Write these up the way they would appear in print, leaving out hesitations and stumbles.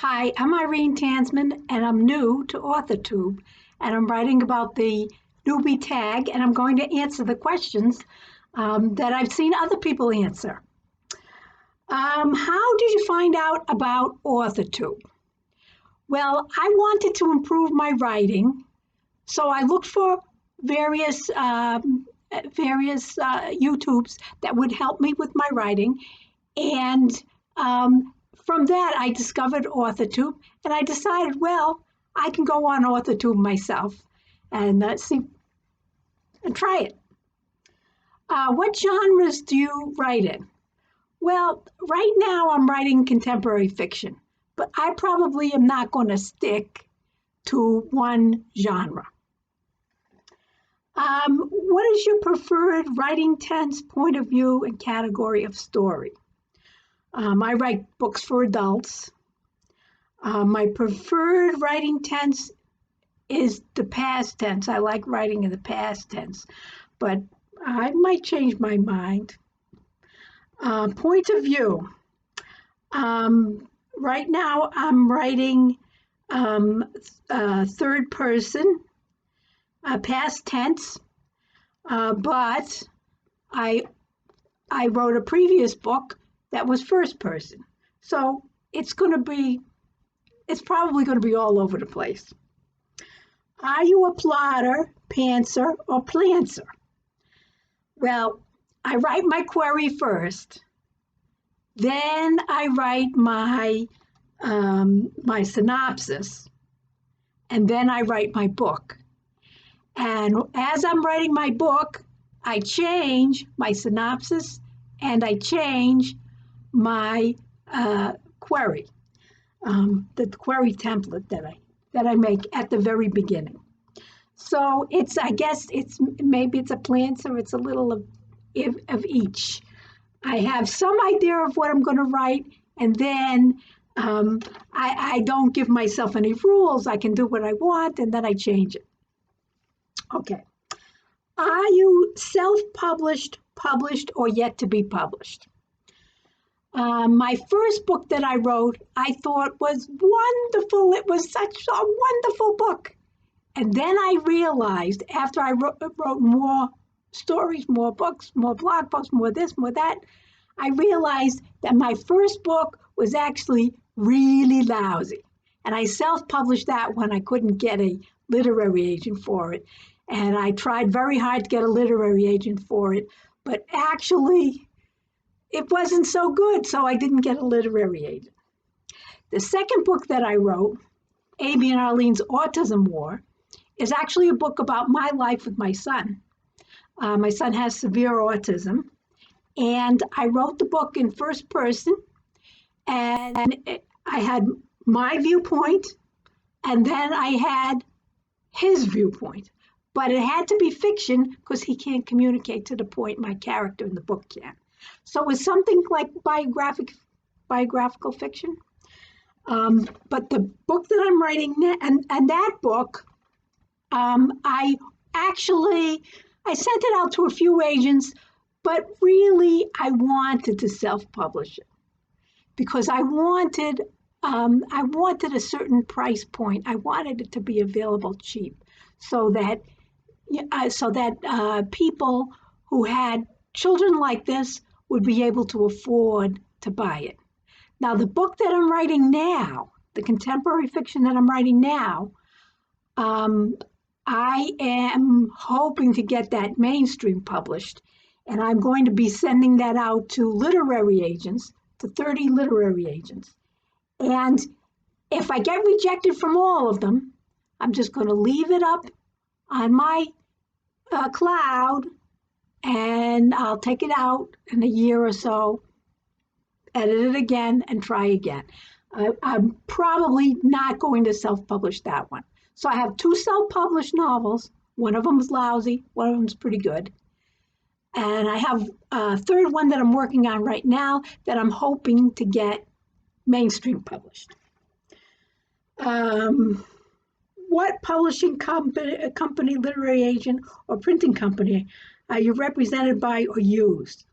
Hi, I'm Irene Tansman, and I'm new to AuthorTube, and I'm writing about the Newbie tag, and I'm going to answer the questions that I've seen other people answer. How did you find out about AuthorTube? Well, I wanted to improve my writing, so I looked for various YouTubes that would help me with my writing, and from that, I discovered AuthorTube, and I decided, well, I can go on AuthorTube myself and see and try it. What genres do you write in? Well, right now I'm writing contemporary fiction, but I probably am not going to stick to one genre. What is your preferred writing tense, point of view, and category of story? I write books for adults. My preferred writing tense is the past tense. I like writing in the past tense, but I might change my mind. Point of view. Right now I'm writing third person, past tense, but I wrote a previous book that was first person. So it's probably going to be all over the place. Are you a plotter, pantser, or planter? Well, I write my query first. Then I write my synopsis. And then I write my book. And as I'm writing my book, I change my synopsis and I change my query, the query template that I make at the very beginning. So I guess maybe it's a planter, it's a little of each. I have some idea of what I'm going to write, and then I don't give myself any rules. I can do what I want, and then I change it. Okay. Are you self-published, published, or yet to be published? My first book that I wrote, I thought was wonderful. It was such a wonderful book. And then I realized after I wrote more stories, more books, more blog posts, more this, more that, I realized that my first book was actually really lousy. And I self-published that when I couldn't get a literary agent for it. And I tried very hard to get a literary agent for it, but actually it wasn't so good, so I didn't get a literary agent. The second book that I wrote, Abie and Arlene's Autism War, is actually a book about my life with my son. My son has severe autism, and I wrote the book in first person, and I had my viewpoint, and then I had his viewpoint. But it had to be fiction because he can't communicate to the point my character in the book can. So it's something like biographical fiction. But the book that I'm writing now, and that book, I sent it out to a few agents, but really I wanted to self-publish it because I wanted a certain price point. I wanted it to be available cheap, so that people who had children like this would be able to afford to buy it. Now, the book that I'm writing now, the contemporary fiction that I'm writing now, I am hoping to get that mainstream published, and I'm going to be sending that out to literary agents, to 30 literary agents. And if I get rejected from all of them, I'm just going to leave it up on my cloud, and I'll take it out in a year or so, edit it again, and try again. I'm probably not going to self-publish that one. So I have two self-published novels. One of them is lousy, one of them is pretty good. And I have a third one that I'm working on right now that I'm hoping to get mainstream published. What publishing company, literary agent, or printing company are you represented by or used?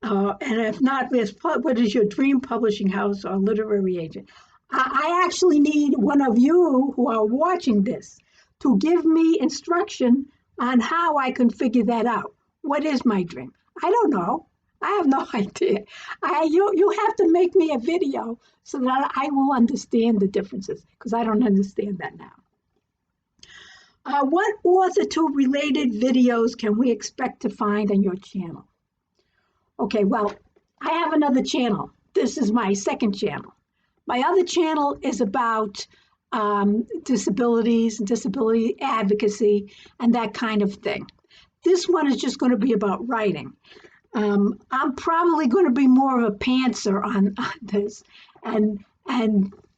And if not, what is your dream publishing house or literary agent? I actually need one of you who are watching this to give me instruction on how I can figure that out. What is my dream? I don't know. I have no idea. You have to make me a video so that I will understand the differences because I don't understand that now. What AuthorTube related videos can we expect to find on your channel? Okay, well, I have another channel. This is my second channel. My other channel is about disabilities and disability advocacy and that kind of thing. This one is just going to be about writing. I'm probably going to be more of a pantser on this and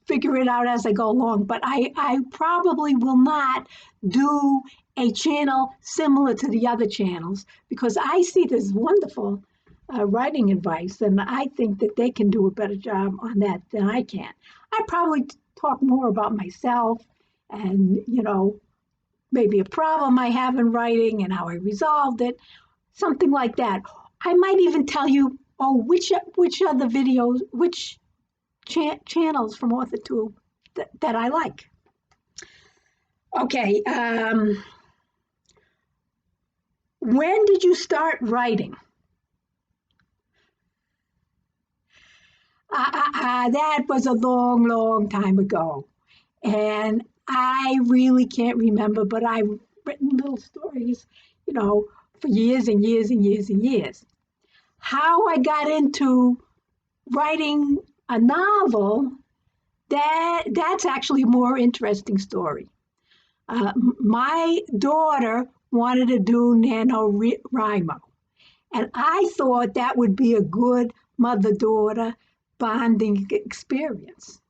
figure it out as I go along, but I probably will not do a channel similar to the other channels because I see this wonderful writing advice, and I think that they can do a better job on that than I can. I probably talk more about myself and, maybe a problem I have in writing and how I resolved it, something like that. I might even tell you, which other videos, which channels from AuthorTube that I like. Okay, when did you start writing? That was a long, long time ago. And I really can't remember, but I've written little stories, for years and years and years and years. How I got into writing a novel, that's actually a more interesting story. My daughter wanted to do NaNoWriMo, and I thought that would be a good mother-daughter bonding experience.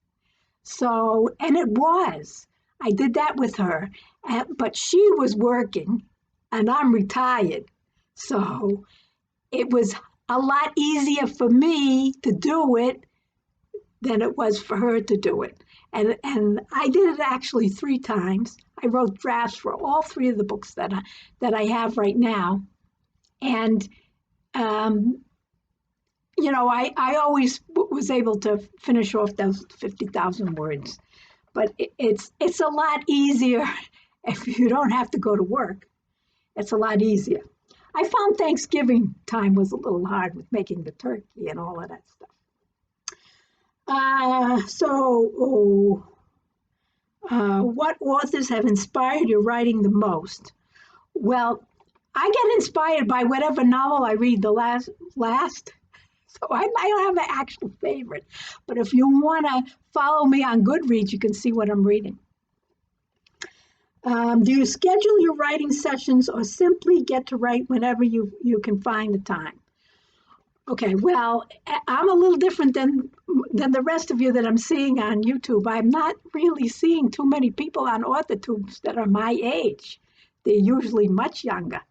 So, and it was. I did that with her, but she was working and I'm retired. So it was a lot easier for me to do it than it was for her to do it. And I did it actually 3 times. I wrote drafts for all 3 of the books that I have right now. And I always was able to finish off those 50,000 words, but it's a lot easier if you don't have to go to work. It's a lot easier. I found Thanksgiving time was a little hard with making the turkey and all of that stuff. What authors have inspired your writing the most? Well, I get inspired by whatever novel I read the last. So I don't have an actual favorite, but if you want to follow me on Goodreads, you can see what I'm reading. Do you schedule your writing sessions or simply get to write whenever you can find the time? Okay, well, I'm a little different than the rest of you that I'm seeing on YouTube. I'm not really seeing too many people on AuthorTube that are my age. They're usually much younger.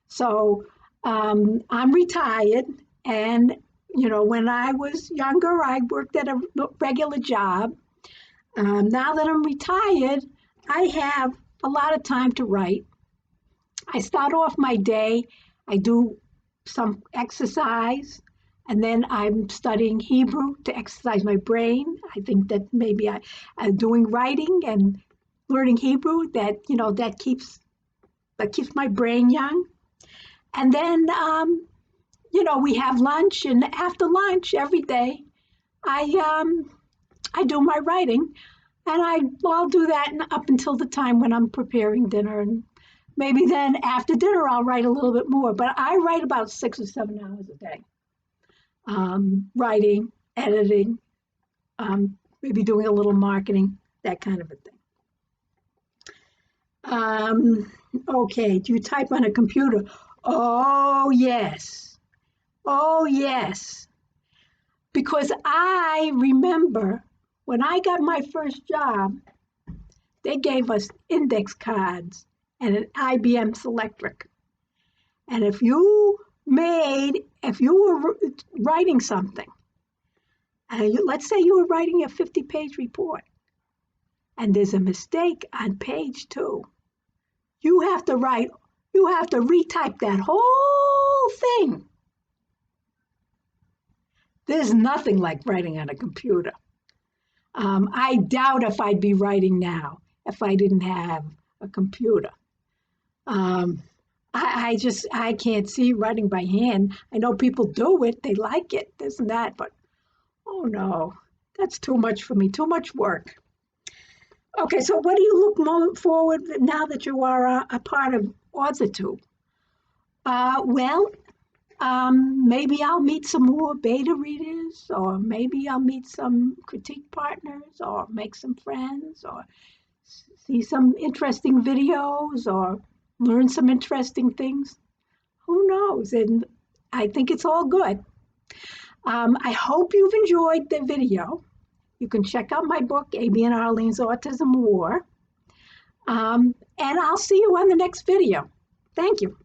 So I'm retired, and when I was younger, I worked at a regular job. Now that I'm retired, I have a lot of time to write. I start off my day, I do some exercise, and then I'm studying Hebrew to exercise my brain. I think that maybe I'm doing writing and learning Hebrew that keeps my brain young. And then we have lunch, and after lunch every day, I do my writing, and I'll do that up until the time when I'm preparing dinner, and maybe then after dinner I'll write a little bit more. But I write about 6 or 7 hours a day, writing, editing, maybe doing a little marketing, that kind of a thing. Okay, do you type on a computer? Oh yes. Oh, yes. Because I remember when I got my first job, they gave us index cards and an IBM Selectric. And if you were writing something, let's say you were writing a 50-page report, and there's a mistake on page 2, you have to retype that whole thing. There's nothing like writing on a computer. I doubt if I'd be writing now if I didn't have a computer. Um, I can't see writing by hand. I know people do it, they like it, this and that, but oh no, that's too much for me, too much work. Okay, so what do you look more forward now that you are a part of AuthorTube? Well, maybe I'll meet some more beta readers, or maybe I'll meet some critique partners, or make some friends, or see some interesting videos, or learn some interesting things. Who knows? And I think it's all good. I hope you've enjoyed the video. You can check out my book, Abie and Arlene's Autism War. And I'll see you on the next video. Thank you.